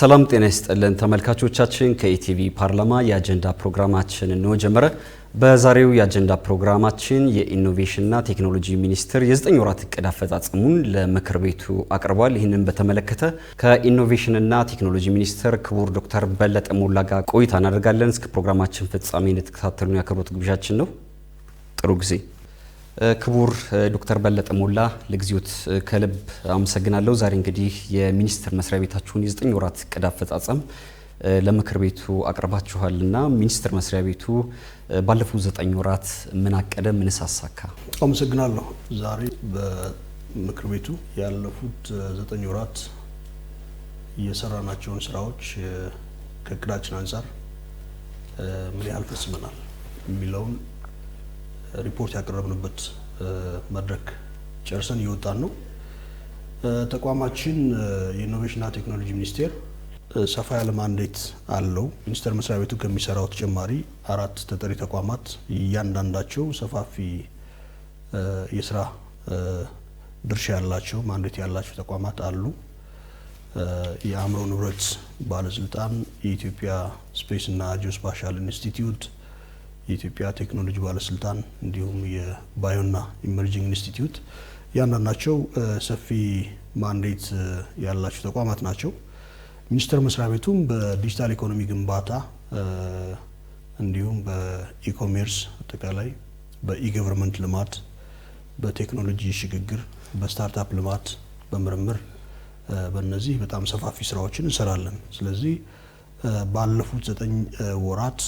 ሰላም ጤና ይስጥልን ተመልካቾቻችን ከኢቲቪ ፓርላማ የአጀንዳ ፕሮግራማችን ነው ጀመረ። በዛሬው የአጀንዳ ፕሮግራማችን የኢኖቬሽንና ቴክኖሎጂ ሚኒስቴር የ9 ወራት እቅድ አፈጻጸሙን ለምክር ቤቱ አቅርቧል። ይህንን በተመለከተ ከኢኖቬሽንና ቴክኖሎጂ ሚኒስቴር ክቡር ዶክተር በለጠ ሞላ ጋር ቆይታ እናደርጋለን። እስከ ፕሮግራማችን ፍጻሜ እንድትከታተሉን ያከብሩት ግብዣችን ነው። ጥሩ ጊዜ። ክቡር ዶክተር በለጠ ሞላ ለግዚዎት ከልብ አመሰግናለሁ። ዛሬ እንግዲህ የሚኒስቴር መስሪያ ቤታችሁን የ9 ወራት እቅድ አፈጻጸም ለምክር ቤቱ አቅርባችኋልና ሚኒስቴር መስሪያ ቤቱ ባለፉት 9 ወራት ምን አቀደ፣ ምንስ አሳካ? አመሰግናለሁ። ዛሬ በምክር ቤቱ ያለፉት 9 ወራት የሰራናቸውን ስራዎች ከእቅዳችን አንፃር ምን ያህል ፈጽመናል የሚለውን ሪፖርት ያቀረብንበት መድረክ ጨርሰን እየወጣን ነው። ተቋማችን የኢኖቬሽንና ቴክኖሎጂ ሚኒስቴር ሰፋ ያለ ማንዴት አለው። ሚኒስቴር መስሪያ ቤቱ ከሚሰራው ተጨማሪ 4 ተጠሪ ተቋማት እያንዳንዳቸው ሰፋፊ የስራ ድርሻ ያላቸው ማንዴት ያላቸው ተቋማት አሉ። የአእምሮ ንብረት ባለስልጣን፣ የኢትዮጵያ ስፔስ እና ጂኦስፓሻል ኢንስቲትዩት፣ የኢትዮጵያ ቴክኖሎጂ ባለስልጣን እንዲሁም የባዮና ኢመርጂንግ ኢንስቲትዩት ያንዳንዳቸው ሰፊ ማንዴት ያላቸው ተቋማት ናቸው። ሚኒስቴር መስሪያ ቤቱም በዲጂታል ኢኮኖሚ ግንባታ እንዲሁም በኢኮሜርስ አጠቃላይ በኢገቨርንመንት ልማት፣ በቴክኖሎጂ ሽግግር፣ በስታርታፕ ልማት፣ በምርምር በእነዚህ በጣም ሰፋፊ ስራዎችን እንሰራለን። ስለዚህ ባለፉት 9 ወራት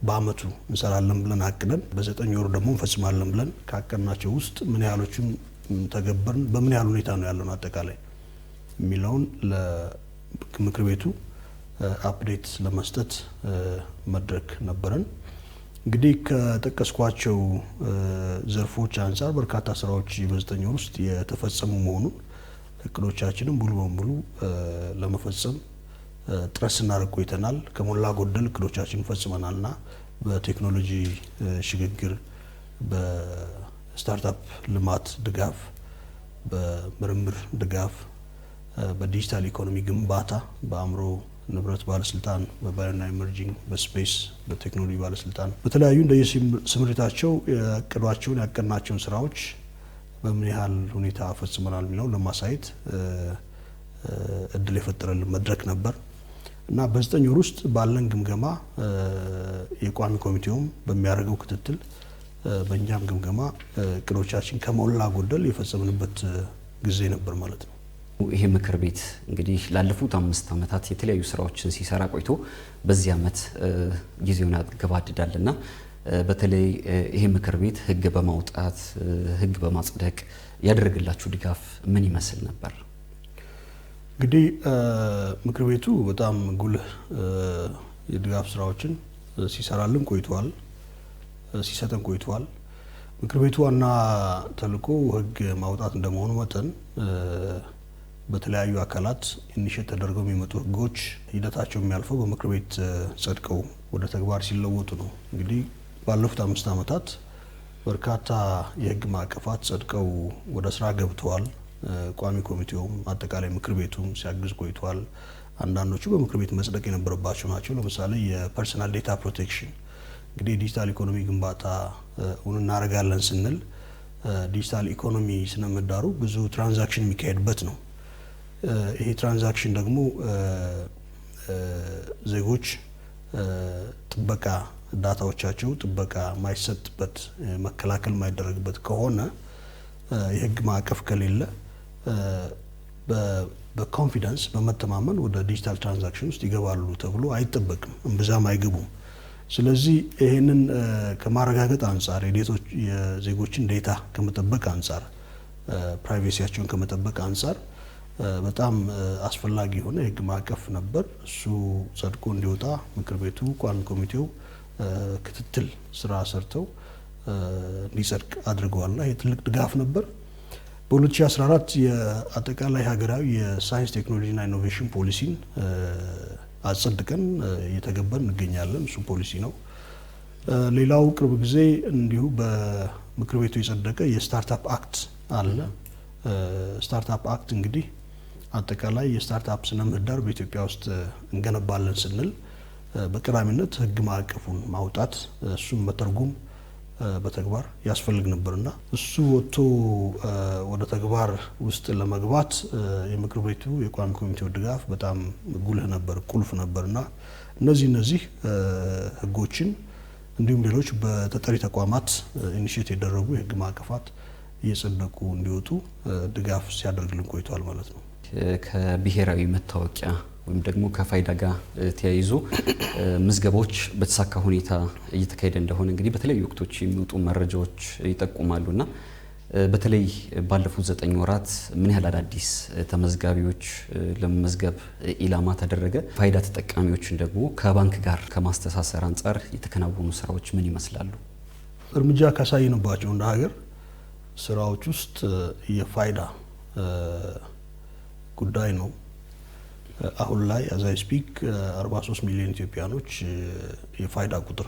በአመቱ እንሰራለን ብለን አቅደን በ9 ወር ደግሞ እንፈጽማለን ብለን ካቀድናቸው ውስጥ ምን ያህሎቹን ተገበርን፣ በምን ያህል ሁኔታ ነው ያለውን አጠቃላይ የሚለውን ለምክር ቤቱ አፕዴት ለመስጠት መድረክ ነበረን። እንግዲህ ከጠቀስኳቸው ዘርፎች አንፃር በርካታ ስራዎች በ9 ወር ውስጥ የተፈጸሙ መሆኑን እቅዶቻችንን ሙሉ በሙሉ ለመፈጸም ጥረት ስናደርግ ቆይተናል። ከሞላ ጎደል እቅዶቻችን ፈጽመናልና በቴክኖሎጂ ሽግግር፣ በስታርታፕ ልማት ድጋፍ፣ በምርምር ድጋፍ፣ በዲጂታል ኢኮኖሚ ግንባታ፣ በአእምሮ ንብረት ባለስልጣን፣ በባዮና ኢመርጂንግ፣ በስፔስ፣ በቴክኖሎጂ ባለስልጣን በተለያዩ እንደየስምሪታቸው ያቀዷቸውን ያቀድናቸውን ስራዎች በምን ያህል ሁኔታ ፈጽመናል የሚለውን ለማሳየት እድል የፈጠረልን መድረክ ነበር እና በ9 ወር ውስጥ ባለን ግምገማ የቋሚ ኮሚቴውም በሚያደርገው ክትትል በእኛም ግምገማ እቅዶቻችን ከሞላ ጎደል የፈጸምንበት ጊዜ ነበር ማለት ነው። ይሄ ምክር ቤት እንግዲህ ላለፉት 5 ዓመታት የተለያዩ ስራዎችን ሲሰራ ቆይቶ በዚህ ዓመት ጊዜውን ያገባድዳልና በተለይ ይሄ ምክር ቤት ህግ በማውጣት ህግ በማጽደቅ ያደረገላችሁ ድጋፍ ምን ይመስል ነበር? እንግዲህ ምክር ቤቱ በጣም ጉልህ የድጋፍ ስራዎችን ሲሰራልን ቆይቷል፣ ሲሰጠን ቆይቷል። ምክር ቤቱ ዋና ተልዕኮ ህግ ማውጣት እንደመሆኑ መጠን በተለያዩ አካላት ኢኒሼት ተደርገው የሚመጡ ህጎች ሂደታቸው የሚያልፈው በምክር ቤት ጸድቀው ወደ ተግባር ሲለወጡ ነው። እንግዲህ ባለፉት 5 ዓመታት በርካታ የህግ ማዕቀፋት ጸድቀው ወደ ስራ ገብተዋል። ቋሚ ኮሚቴውም አጠቃላይ ምክር ቤቱም ሲያግዝ ቆይቷል። አንዳንዶቹ በምክር ቤት መጽደቅ የነበረባቸው ናቸው። ለምሳሌ የፐርሰናል ዴታ ፕሮቴክሽን እንግዲህ ዲጂታል ኢኮኖሚ ግንባታ እናደርጋለን ስንል ዲጂታል ኢኮኖሚ ስነምህዳሩ ብዙ ትራንዛክሽን የሚካሄድበት ነው። ይሄ ትራንዛክሽን ደግሞ ዜጎች ጥበቃ ዳታዎቻቸው ጥበቃ ማይሰጥበት መከላከል ማይደረግበት ከሆነ የህግ ማዕቀፍ ከሌለ በኮንፊደንስ በመተማመን ወደ ዲጂታል ትራንዛክሽን ውስጥ ይገባሉ ተብሎ አይጠበቅም፣ እምብዛም አይገቡም። ስለዚህ ይሄንን ከማረጋገጥ አንፃር የዜጎችን ዴታ ከመጠበቅ አንፃር ፕራይቬሲያቸውን ከመጠበቅ አንፃር በጣም አስፈላጊ የሆነ የህግ ማዕቀፍ ነበር። እሱ ጸድቆ እንዲወጣ ምክር ቤቱ ቋሚ ኮሚቴው ክትትል ስራ ሰርተው እንዲጸድቅ አድርገዋልና ይህ ትልቅ ድጋፍ ነበር። በ2014 የአጠቃላይ ሀገራዊ የሳይንስ ቴክኖሎጂና ኢኖቬሽን ፖሊሲን አጸድቀን እየተገበርን እንገኛለን። እሱ ፖሊሲ ነው። ሌላው ቅርብ ጊዜ እንዲሁ በምክር ቤቱ የጸደቀ የስታርታፕ አክት አለ። ስታርታፕ አክት እንግዲህ አጠቃላይ የስታርታፕ ስነ ምህዳር በኢትዮጵያ ውስጥ እንገነባለን ስንል በቀዳሚነት ህግ ማዕቀፉን ማውጣት እሱም መተርጉም በተግባር ያስፈልግ ነበርና እሱ ወጥቶ ወደ ተግባር ውስጥ ለመግባት የምክር ቤቱ የቋሚ ኮሚቴው ድጋፍ በጣም ጉልህ ነበር፣ ቁልፍ ነበርና እነዚህ ህጎችን እንዲሁም ሌሎች በተጠሪ ተቋማት ኢኒሼት የደረጉ የህግ ማዕቀፋት እየጸደቁ እንዲወጡ ድጋፍ ሲያደርግልን ቆይቷል ማለት ነው። ከብሔራዊ መታወቂያ ወይም ደግሞ ከፋይዳ ጋር ተያይዞ ምዝገባዎች በተሳካ ሁኔታ እየተካሄደ እንደሆነ እንግዲህ በተለያዩ ወቅቶች የሚወጡ መረጃዎች ይጠቁማሉና በተለይ ባለፉት 9 ወራት ምን ያህል አዳዲስ ተመዝጋቢዎች ለመመዝገብ ኢላማ ተደረገ? ፋይዳ ተጠቃሚዎችን ደግሞ ከባንክ ጋር ከማስተሳሰር አንጻር የተከናወኑ ስራዎች ምን ይመስላሉ? እርምጃ ካሳየንባቸው እንደ ሀገር ስራዎች ውስጥ የፋይዳ ጉዳይ ነው። አሁን ላይ አዛይ ስፒክ 43 ሚሊዮን ኢትዮጵያኖች የፋይዳ ቁጥር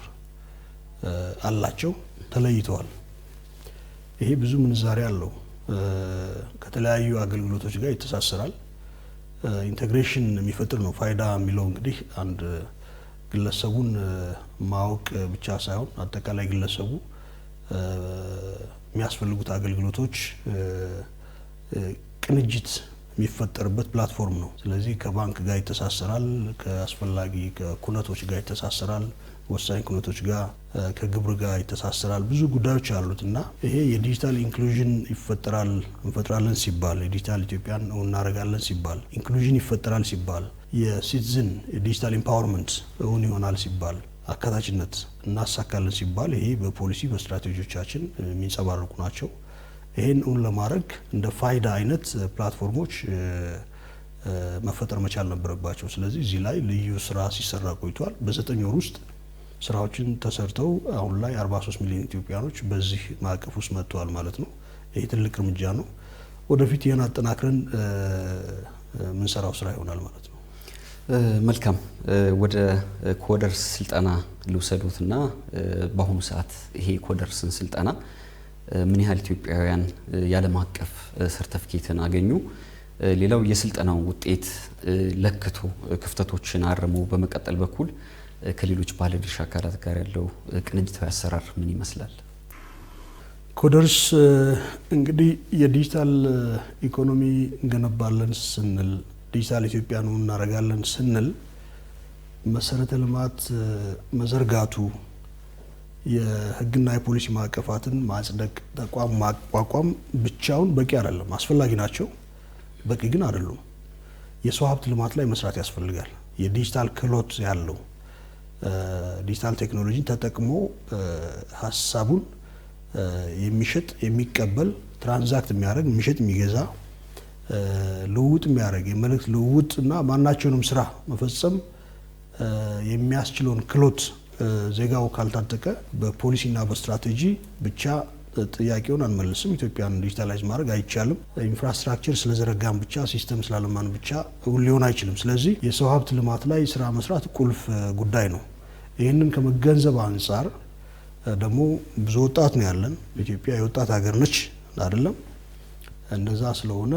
አላቸው፣ ተለይተዋል። ይሄ ብዙ ምንዛሬ አለው። ከተለያዩ አገልግሎቶች ጋር ይተሳሰራል። ኢንቴግሬሽን የሚፈጥር ነው። ፋይዳ የሚለው እንግዲህ አንድ ግለሰቡን ማወቅ ብቻ ሳይሆን አጠቃላይ ግለሰቡ የሚያስፈልጉት አገልግሎቶች ቅንጅት የሚፈጠርበት ፕላትፎርም ነው። ስለዚህ ከባንክ ጋር ይተሳሰራል፣ ከአስፈላጊ ኩነቶች ጋር ይተሳሰራል፣ ወሳኝ ኩነቶች ጋር ከግብር ጋር ይተሳሰራል። ብዙ ጉዳዮች አሉት እና ይሄ የዲጂታል ኢንክሉዥን ይፈጠራል እንፈጥራለን ሲባል፣ የዲጂታል ኢትዮጵያን እናደርጋለን ሲባል፣ ኢንክሉዥን ይፈጠራል ሲባል፣ የሲቲዝን የዲጂታል ኢምፓወርመንት እውን ይሆናል ሲባል፣ አካታችነት እናሳካለን ሲባል ይሄ በፖሊሲ በስትራቴጂዎቻችን የሚንጸባረቁ ናቸው። ይሄን እውን ለማድረግ እንደ ፋይዳ አይነት ፕላትፎርሞች መፈጠር መቻል ነበረባቸው። ስለዚህ እዚህ ላይ ልዩ ስራ ሲሰራ ቆይቷል። በ9 ወር ውስጥ ስራዎችን ተሰርተው አሁን ላይ 43 ሚሊዮን ኢትዮጵያኖች በዚህ ማዕቀፍ ውስጥ መጥተዋል ማለት ነው። ይሄ ትልቅ እርምጃ ነው። ወደፊት ይህን አጠናክረን ምንሰራው ስራ ይሆናል ማለት ነው። መልካም። ወደ ኮደርስ ስልጠና ልውሰዱትና በአሁኑ ሰዓት ይሄ ኮደርስን ስልጠና ምን ያህል ኢትዮጵያውያን የዓለም አቀፍ ሰርተፊኬትን አገኙ? ሌላው የስልጠናው ውጤት ለክቶ ክፍተቶችን አርሞ በመቀጠል በኩል ከሌሎች ባለድርሻ አካላት ጋር ያለው ቅንጅታዊ አሰራር ምን ይመስላል? ኮደርስ እንግዲህ የዲጂታል ኢኮኖሚ እንገነባለን ስንል፣ ዲጂታል ኢትዮጵያን እናደርጋለን ስንል መሰረተ ልማት መዘርጋቱ፣ የህግና የፖሊሲ ማዕቀፋትን ማጽደቅ፣ ተቋም ማቋቋም ብቻውን በቂ አይደለም። አስፈላጊ ናቸው፣ በቂ ግን አይደሉም። የሰው ሀብት ልማት ላይ መስራት ያስፈልጋል። የዲጂታል ክህሎት ያለው ዲጂታል ቴክኖሎጂን ተጠቅሞ ሀሳቡን የሚሸጥ የሚቀበል፣ ትራንዛክት የሚያደርግ፣ የሚሸጥ የሚገዛ፣ ልውውጥ የሚያደርግ፣ የመልእክት ልውውጥ እና ማናቸውንም ስራ መፈጸም የሚያስችለውን ክህሎት ዜጋው ካልታጠቀ በፖሊሲና በስትራቴጂ ብቻ ጥያቄውን አንመልስም። ኢትዮጵያን ዲጂታላይዝ ማድረግ አይቻልም። ኢንፍራስትራክቸር ስለዘረጋን ብቻ፣ ሲስተም ስላለማን ብቻ ሊሆን አይችልም። ስለዚህ የሰው ሀብት ልማት ላይ ስራ መስራት ቁልፍ ጉዳይ ነው። ይህንን ከመገንዘብ አንጻር ደግሞ ብዙ ወጣት ነው ያለን። ኢትዮጵያ የወጣት ሀገር ነች አይደለም? እንደዛ ስለሆነ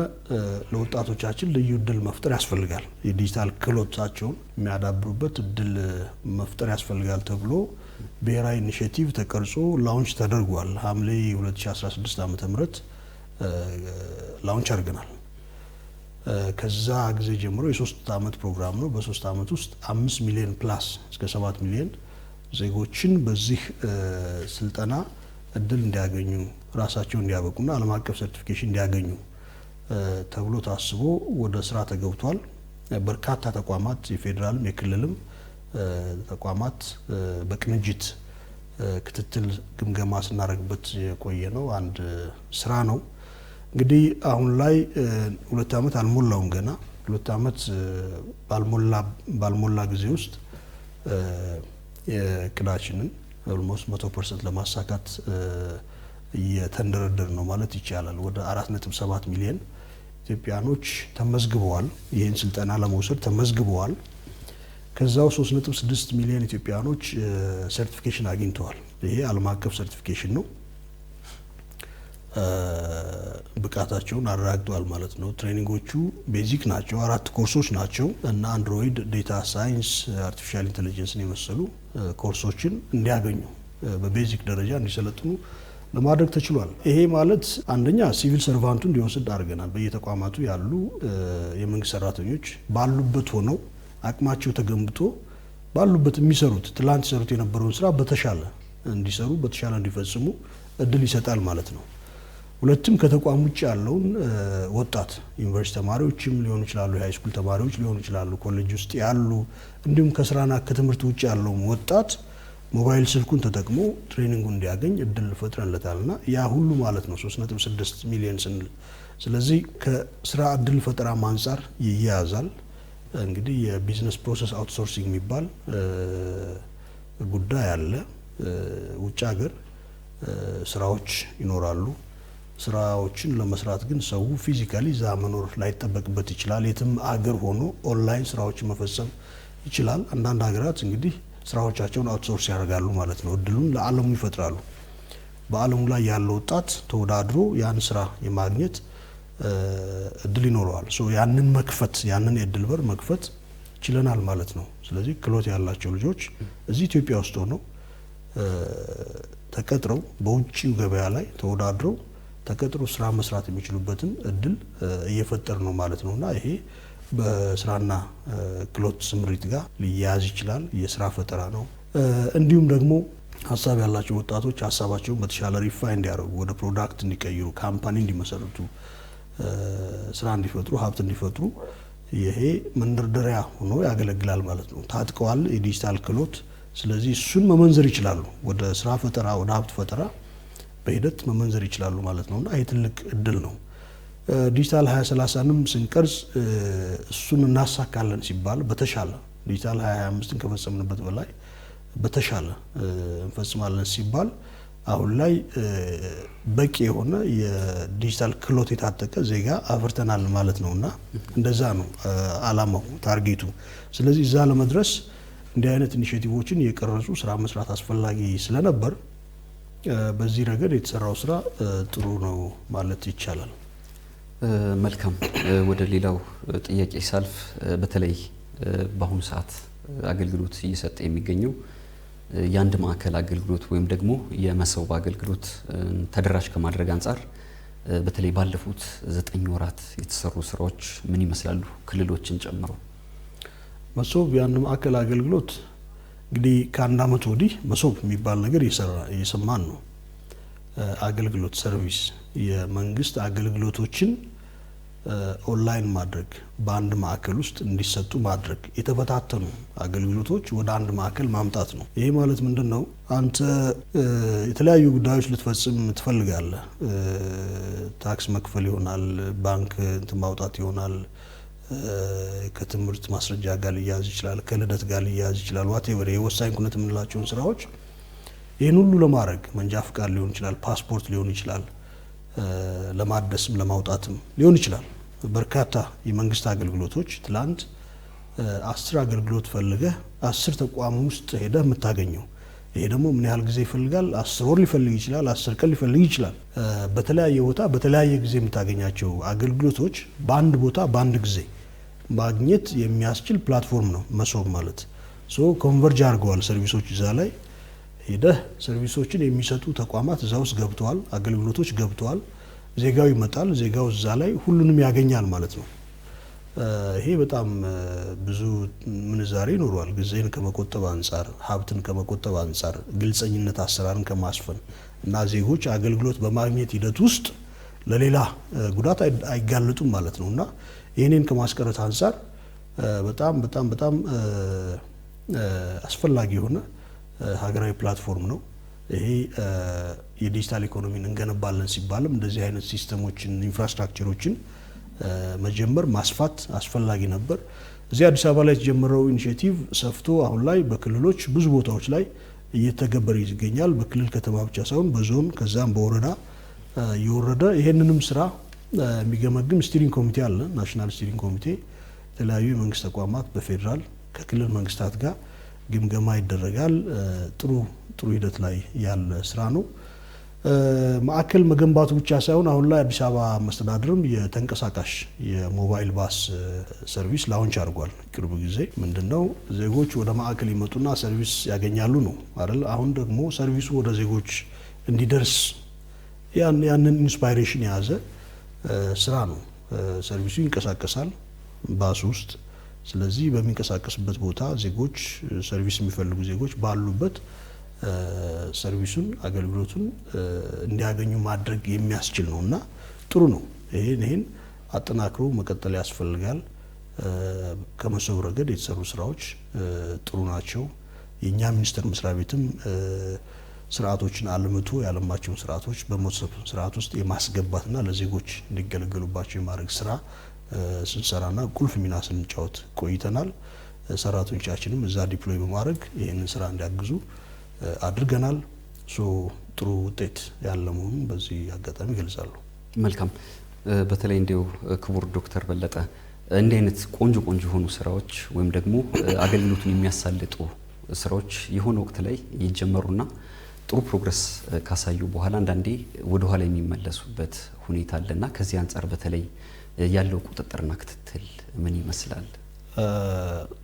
ለወጣቶቻችን ልዩ እድል መፍጠር ያስፈልጋል። የዲጂታል ክህሎታቸውን የሚያዳብሩበት እድል መፍጠር ያስፈልጋል ተብሎ ብሔራዊ ኢኒሼቲቭ ተቀርጾ ላውንች ተደርጓል። ሐምሌ 2016 ዓ.ም ላውንች አድርገናል። ከዛ ጊዜ ጀምሮ የ3 ዓመት ፕሮግራም ነው። በ3 ዓመት ውስጥ 5 ሚሊዮን ፕላስ እስከ 7 ሚሊዮን ዜጎችን በዚህ ስልጠና እድል እንዲያገኙ፣ ራሳቸውን እንዲያበቁና ዓለም አቀፍ ሰርቲፊኬሽን እንዲያገኙ ተብሎ ታስቦ ወደ ስራ ተገብቷል። በርካታ ተቋማት የፌዴራልም የክልልም ተቋማት በቅንጅት ክትትል ግምገማ ስናደርግበት የቆየ ነው። አንድ ስራ ነው። እንግዲህ አሁን ላይ 2 ዓመት አልሞላውም ገና 2 ዓመት ባልሞላ ጊዜ ውስጥ የእቅዳችንን ኦልሞስት 100% ለማሳካት እየተንደረደር ነው ማለት ይቻላል። ወደ 4.7 ሚሊዮን ኢትዮጵያኖች ተመዝግበዋል። ይህን ስልጠና ለመውሰድ ተመዝግበዋል። ከዛው 3.6 ሚሊዮን ኢትዮጵያኖች ሰርቲፊኬሽን አግኝተዋል። ይሄ ዓለም አቀፍ ሰርቲፊኬሽን ነው። ብቃታቸውን አረጋግጠዋል ማለት ነው። ትሬኒንጎቹ ቤዚክ ናቸው፣ 4 ኮርሶች ናቸው እና አንድሮይድ፣ ዴታ ሳይንስ፣ አርቲፊሻል ኢንተለጀንስን የመሰሉ ኮርሶችን እንዲያገኙ በቤዚክ ደረጃ እንዲሰለጥኑ ለማድረግ ተችሏል። ይሄ ማለት አንደኛ ሲቪል ሰርቫንቱ እንዲወስድ አድርገናል። በየተቋማቱ ያሉ የመንግስት ሰራተኞች ባሉበት ሆነው አቅማቸው ተገንብቶ ባሉበት የሚሰሩት ትላንት ሰሩት የነበረውን ስራ በተሻለ እንዲሰሩ በተሻለ እንዲፈጽሙ እድል ይሰጣል ማለት ነው። ሁለትም ከተቋም ውጭ ያለውን ወጣት ዩኒቨርሲቲ ተማሪዎችም ሊሆኑ ይችላሉ፣ የሃይ ስኩል ተማሪዎች ሊሆኑ ይችላሉ፣ ኮሌጅ ውስጥ ያሉ እንዲሁም ከስራና ከትምህርት ውጭ ያለው ወጣት ሞባይል ስልኩን ተጠቅሞ ትሬኒንጉን እንዲያገኝ እድል ፈጥረንለታልና ያ ሁሉ ማለት ነው 3.6 ሚሊዮን ስንል። ስለዚህ ከስራ እድል ፈጠራ አንጻር ይያያዛል። እንግዲህ የቢዝነስ ፕሮሰስ አውትሶርሲንግ የሚባል ጉዳይ አለ። ውጭ ሀገር ስራዎች ይኖራሉ። ስራዎችን ለመስራት ግን ሰው ፊዚካሊ እዛ መኖር ላይጠበቅበት ይችላል። የትም አገር ሆኖ ኦንላይን ስራዎችን መፈጸም ይችላል። አንዳንድ ሀገራት እንግዲህ ስራዎቻቸውን አውትሶርስ ያደርጋሉ ማለት ነው። እድሉን ለዓለሙ ይፈጥራሉ። በዓለሙ ላይ ያለው ወጣት ተወዳድሮ ያን ስራ የማግኘት እድል ይኖረዋል። ያንን መክፈት ያንን የእድል በር መክፈት ችለናል ማለት ነው። ስለዚህ ክህሎት ያላቸው ልጆች እዚህ ኢትዮጵያ ውስጥ ሆነው ተቀጥረው በውጭው ገበያ ላይ ተወዳድረው ተቀጥሮ ስራ መስራት የሚችሉበትን እድል እየፈጠር ነው ማለት ነውና ይሄ በስራና ክህሎት ስምሪት ጋር ሊያያዝ ይችላል። የስራ ፈጠራ ነው። እንዲሁም ደግሞ ሀሳብ ያላቸው ወጣቶች ሀሳባቸውን በተሻለ ሪፋይን እንዲያደርጉ ወደ ፕሮዳክት እንዲቀይሩ፣ ካምፓኒ እንዲመሰርቱ፣ ስራ እንዲፈጥሩ፣ ሀብት እንዲፈጥሩ ይሄ መንደርደሪያ ሆኖ ያገለግላል ማለት ነው። ታጥቀዋል የዲጂታል ክህሎት። ስለዚህ እሱን መመንዘር ይችላሉ፣ ወደ ስራ ፈጠራ ወደ ሀብት ፈጠራ በሂደት መመንዘር ይችላሉ ማለት ነውና ይሄ ትልቅ እድል ነው። ዲጂታል 2030ንም ስንቀርጽ እሱን እናሳካለን ሲባል በተሻለ ዲጂታል 2025ን ከፈጸምንበት በላይ በተሻለ እንፈጽማለን ሲባል አሁን ላይ በቂ የሆነ የዲጂታል ክህሎት የታጠቀ ዜጋ አፍርተናል ማለት ነውና እንደዛ ነው አላማው፣ ታርጌቱ። ስለዚህ እዛ ለመድረስ እንዲህ አይነት ኢኒሼቲቮችን የቀረጹ ስራ መስራት አስፈላጊ ስለነበር በዚህ ረገድ የተሰራው ስራ ጥሩ ነው ማለት ይቻላል። መልካም። ወደ ሌላው ጥያቄ ሳልፍ በተለይ በአሁኑ ሰዓት አገልግሎት እየሰጠ የሚገኘው የአንድ ማዕከል አገልግሎት ወይም ደግሞ የመሶብ አገልግሎት ተደራሽ ከማድረግ አንጻር በተለይ ባለፉት 9 ወራት የተሰሩ ስራዎች ምን ይመስላሉ? ክልሎችን ጨምሮ መሶብ የአንድ ማዕከል አገልግሎት እንግዲህ ከአንድ አመት ወዲህ መሶብ የሚባል ነገር እየሰማን ነው። አገልግሎት ሰርቪስ የመንግስት አገልግሎቶችን ኦንላይን ማድረግ፣ በአንድ ማዕከል ውስጥ እንዲሰጡ ማድረግ፣ የተበታተኑ አገልግሎቶች ወደ አንድ ማዕከል ማምጣት ነው። ይሄ ማለት ምንድነው? አንተ የተለያዩ ጉዳዮች ልትፈጽም ትፈልጋለህ። ታክስ መክፈል ይሆናል፣ ባንክ ማውጣት ይሆናል፣ ከትምህርት ማስረጃ ጋር ሊያያዝ ይችላል፣ ከልደት ጋር ሊያያዝ ይችላል። ዋቴቨር የወሳኝ ኩነት የምንላቸውን ስራዎች ይህን ሁሉ ለማድረግ መንጃ ፍቃድ ሊሆን ይችላል፣ ፓስፖርት ሊሆን ይችላል፣ ለማደስም ለማውጣትም ሊሆን ይችላል። በርካታ የመንግስት አገልግሎቶች ትላንት 10 አገልግሎት ፈልገህ 10 ተቋም ውስጥ ሄደህ የምታገኘው። ይሄ ደግሞ ምን ያህል ጊዜ ይፈልጋል? 10 ወር ሊፈልግ ይችላል፣ 10 ቀን ሊፈልግ ይችላል። በተለያየ ቦታ በተለያየ ጊዜ የምታገኛቸው አገልግሎቶች በአንድ ቦታ በአንድ ጊዜ ማግኘት የሚያስችል ፕላትፎርም ነው መሶብ ማለት። ኮንቨርጅ አድርገዋል ሰርቪሶች። እዛ ላይ ሄደህ ሰርቪሶችን የሚሰጡ ተቋማት እዛ ውስጥ ገብተዋል፣ አገልግሎቶች ገብተዋል። ዜጋው ይመጣል፣ ዜጋው እዛ ላይ ሁሉንም ያገኛል ማለት ነው። ይሄ በጣም ብዙ ምንዛሬ ይኖረዋል። ጊዜን ከመቆጠብ አንጻር፣ ሀብትን ከመቆጠብ አንጻር፣ ግልጸኝነት አሰራርን ከማስፈን እና ዜጎች አገልግሎት በማግኘት ሂደት ውስጥ ለሌላ ጉዳት አይጋለጡም ማለት ነው እና ይህንን ከማስቀረት አንጻር በጣም በጣም በጣም አስፈላጊ የሆነ ሀገራዊ ፕላትፎርም ነው። ይሄ የዲጂታል ኢኮኖሚን እንገነባለን ሲባልም እንደዚህ አይነት ሲስተሞችን ኢንፍራስትራክቸሮችን መጀመር ማስፋት አስፈላጊ ነበር። እዚህ አዲስ አበባ ላይ የተጀመረው ኢኒሼቲቭ ሰፍቶ አሁን ላይ በክልሎች ብዙ ቦታዎች ላይ እየተገበረ ይገኛል። በክልል ከተማ ብቻ ሳይሆን በዞን ከዛም በወረዳ እየወረደ ይሄንንም ስራ የሚገመግም ስቲሪንግ ኮሚቴ አለ። ናሽናል ስቲሪንግ ኮሚቴ የተለያዩ የመንግስት ተቋማት በፌዴራል ከክልል መንግስታት ጋር ግምገማ ይደረጋል። ጥሩ ሂደት ላይ ያለ ስራ ነው። ማዕከል መገንባቱ ብቻ ሳይሆን አሁን ላይ አዲስ አበባ መስተዳድርም የተንቀሳቃሽ የሞባይል ባስ ሰርቪስ ላውንች አድርጓል። ቅርብ ጊዜ ምንድነው ዜጎች ወደ ማዕከል ይመጡና ሰርቪስ ያገኛሉ ነው አይደል? አሁን ደግሞ ሰርቪሱ ወደ ዜጎች እንዲደርስ ያንን ኢንስፓይሬሽን የያዘ ስራ ነው። ሰርቪሱ ይንቀሳቀሳል ባስ ውስጥ። ስለዚህ በሚንቀሳቀስበት ቦታ ዜጎች ሰርቪስ የሚፈልጉ ዜጎች ባሉበት ሰርቪሱን አገልግሎቱን እንዲያገኙ ማድረግ የሚያስችል ነውና ጥሩ ነው። ይሄን አጠናክሮ መቀጠል ያስፈልጋል። ከመሰው ረገድ የተሰሩ ስራዎች ጥሩ ናቸው። የኛ ሚኒስቴር መስሪያ ቤትም ስርዓቶችን አልምቶ ያለማቸውን ስርዓቶች በመሰብ ስርዓት ውስጥ የማስገባትና ለዜጎች እንዲገለገሉባቸው የማድረግ ስራ ስንሰራና ቁልፍ ሚና ስንጫወት ቆይተናል። ሰራተኞቻችንም እዛ ዲፕሎይ በማድረግ ይህንን ስራ እንዲያግዙ አድርገናል። ጥሩ ውጤት ያለ መሆኑን በዚህ አጋጣሚ ገልጻለሁ። መልካም። በተለይ እንዲው ክቡር ዶክተር በለጠ እንዲህ አይነት ቆንጆ የሆኑ ስራዎች ወይም ደግሞ አገልግሎቱን የሚያሳልጡ ስራዎች የሆነ ወቅት ላይ ይጀመሩና ጥሩ ፕሮግረስ ካሳዩ በኋላ አንዳንዴ ወደ ኋላ የሚመለሱበት ሁኔታ አለና ከዚህ አንጻር በተለይ ያለው ቁጥጥርና ክትትል ምን ይመስላል?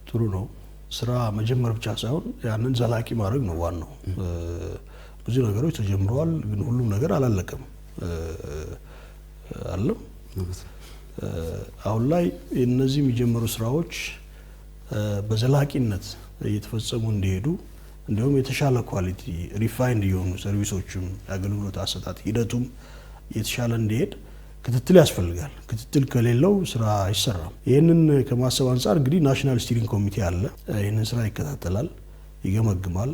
ጥሩ ነው። ስራ መጀመር ብቻ ሳይሆን ያንን ዘላቂ ማድረግ ነው ዋናው። ብዙ ነገሮች ተጀምረዋል፣ ግን ሁሉም ነገር አላለቀም አለም። አሁን ላይ እነዚህ የሚጀምሩ ስራዎች በዘላቂነት እየተፈጸሙ እንዲሄዱ እንዲሁም የተሻለ ኳሊቲ ሪፋይንድ የሆኑ ሰርቪሶችም የአገልግሎት አሰጣጥ ሂደቱም የተሻለ እንዲሄድ ክትትል ያስፈልጋል። ክትትል ከሌለው ስራ አይሰራም። ይህንን ከማሰብ አንጻር እንግዲህ ናሽናል ስቲሪንግ ኮሚቴ አለ። ይህንን ስራ ይከታተላል፣ ይገመግማል።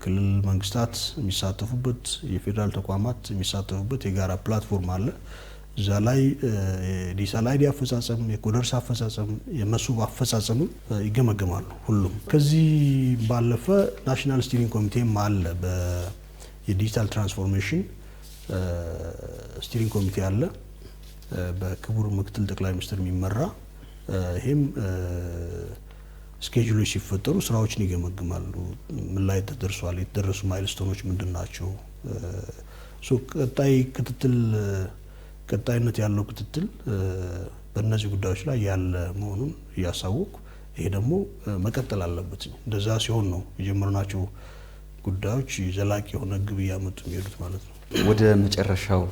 ክልል መንግስታት የሚሳተፉበት፣ የፌዴራል ተቋማት የሚሳተፉበት የጋራ ፕላትፎርም አለ። እዛ ላይ ዲጂታል አይዲ አፈጻጸም፣ የኮደርስ አፈጻጸም፣ የመሱብ አፈጻጸም ይገመገማሉ ሁሉም። ከዚህ ባለፈ ናሽናል ስቲሪንግ ኮሚቴም አለ። የዲጂታል ትራንስፎርሜሽን ስቲሪንግ ኮሚቴ አለ በክቡር ምክትል ጠቅላይ ሚኒስትር የሚመራ። ይሄም ስኬጁሎች ሲፈጠሩ ስራዎችን ይገመግማሉ። ምን ላይ ተደርሷል፣ የተደረሱ ማይልስቶኖች ምንድን ናቸው? ቀጣይ ክትትል ቀጣይነት ያለው ክትትል በእነዚህ ጉዳዮች ላይ ያለ መሆኑን እያሳወቁ ይሄ ደግሞ መቀጠል አለበት። እንደዛ ሲሆን ነው የጀመርናቸው ጉዳዮች ዘላቂ የሆነ ግብ እያመጡ የሚሄዱት ማለት ነው። ወደ መጨረሻው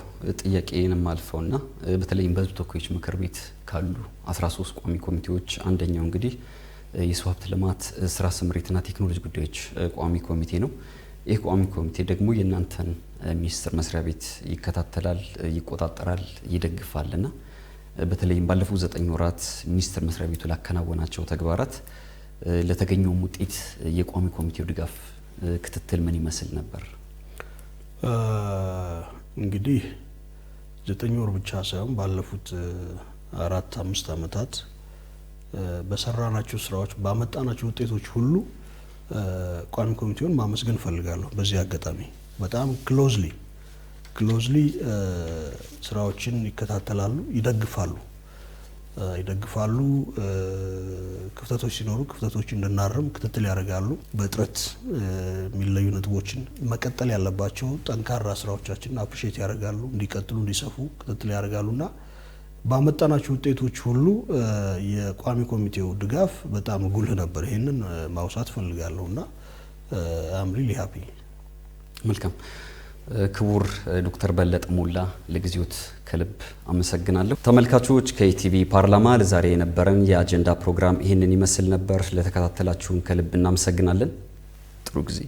ጥያቄንም አልፈውና በተለይም በሕዝብ ተወካዮች ምክር ቤት ካሉ 13 ቋሚ ኮሚቴዎች አንደኛው እንግዲህ የሰው ሀብት ልማት ስራ ስምሪትና ቴክኖሎጂ ጉዳዮች ቋሚ ኮሚቴ ነው። ይህ ቋሚ ኮሚቴ ደግሞ የእናንተን ሚኒስቴር መስሪያ ቤት ይከታተላል፣ ይቆጣጠራል፣ ይደግፋልና በተለይም ባለፉት 9 ወራት ሚኒስቴር መስሪያ ቤቱ ላከናወናቸው ተግባራት ለተገኘው ውጤት የቋሚ ኮሚቴው ድጋፍ ክትትል ምን ይመስል ነበር? እንግዲህ 9 ወር ብቻ ሳይሆን ባለፉት 4-5 ዓመታት በሰራናቸው ስራዎች ባመጣናቸው ውጤቶች ሁሉ ቋሚ ኮሚቴውን ማመስገን ፈልጋለሁ። በዚህ አጋጣሚ በጣም ክሎዝሊ ስራዎችን ይከታተላሉ፣ ይደግፋሉ። ክፍተቶች ሲኖሩ ክፍተቶች እንድናርም ክትትል ያደርጋሉ። በጥረት የሚለዩ ነጥቦችን መቀጠል ያለባቸው ጠንካራ ስራዎቻችንን አፕሪሼት ያደርጋሉ፣ እንዲቀጥሉ እንዲሰፉ ክትትል ያደርጋሉና ባመጣናቸው ውጤቶች ሁሉ የቋሚ ኮሚቴው ድጋፍ በጣም ጉልህ ነበር። ይሄንን ማውሳት ፈልጋለሁና አም ሪሊ ሃፒ። መልካም። ክቡር ዶክተር በለጠ ሞላ ለጊዜዎት ከልብ አመሰግናለሁ። ተመልካቾች ከኢቲቪ ፓርላማ ለዛሬ የነበረን የአጀንዳ ፕሮግራም ይህንን ይመስል ነበር። ለተከታተላችሁን ከልብ እናመሰግናለን። ጥሩ ጊዜ